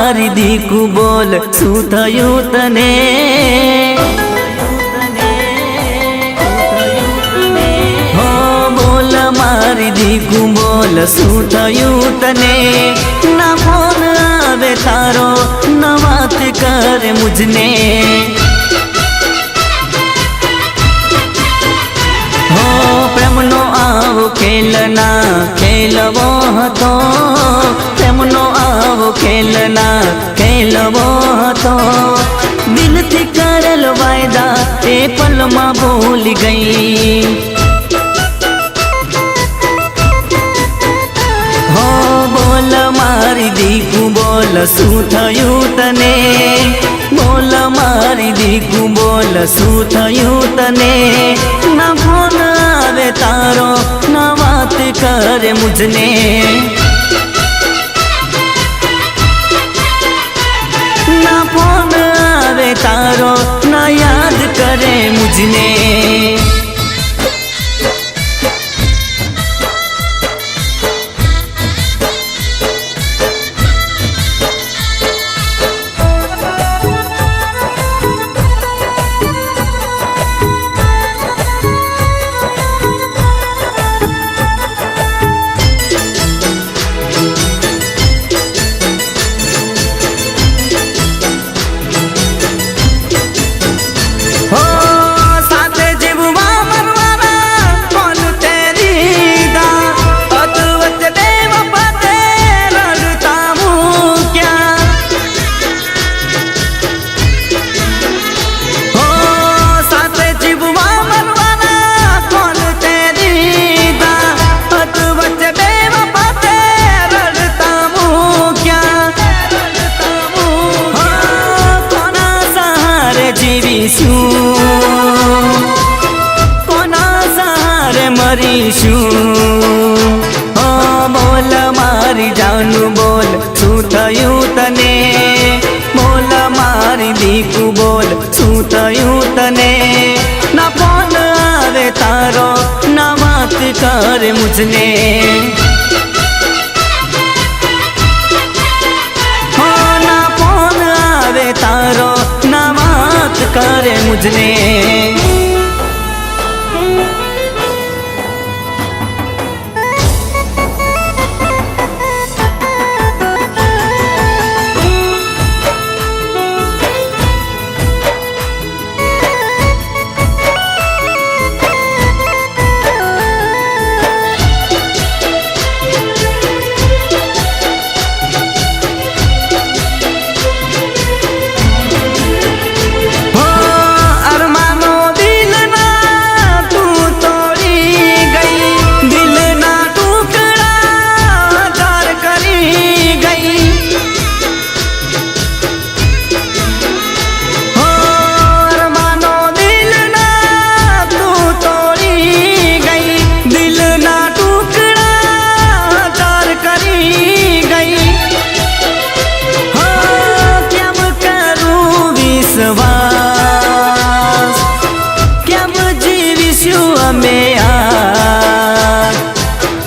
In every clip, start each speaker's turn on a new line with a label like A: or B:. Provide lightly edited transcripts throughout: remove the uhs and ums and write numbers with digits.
A: मारी दीकू बोल शू थयुं तने हो बोल मारी दीकू बोल शू थयुं तने ना फोन आवे तारो ना बात करे मुझने हो प्रेमनो आवो खेलना खेलवो हतो प्रेमनो आवो खेलना खेलवो हतो दिल थी करेल वायदा ए पल मां भूल गई हो बोल मारी दीकू बोल शू थयुं तने बोल मारी दीकू बोल शू थयुं तने ना फोन आवे तारो ना बात करे मुझने ना फोन आवे तारो ना याद करे मुझने कोना सहारे मरीशूं हो बोल मारी जानू बोल शू थयुं तने बोल मारी दीकू बोल शू थयुं तने ना फोन आवे तारो ना बात करे मुझने हो ना फोन आवे तारो ना बात करे मुझने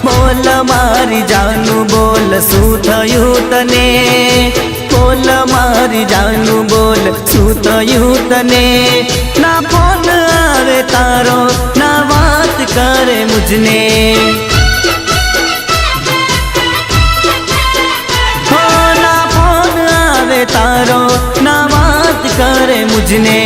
A: बोल मारी जानू बोल शू थयुं तने बोल मारी जानू बोल शू थयुं तने ना फोन आवे तारो ना बात करे मुझने हो ना फोन आवे तारो ना बात करे मुझने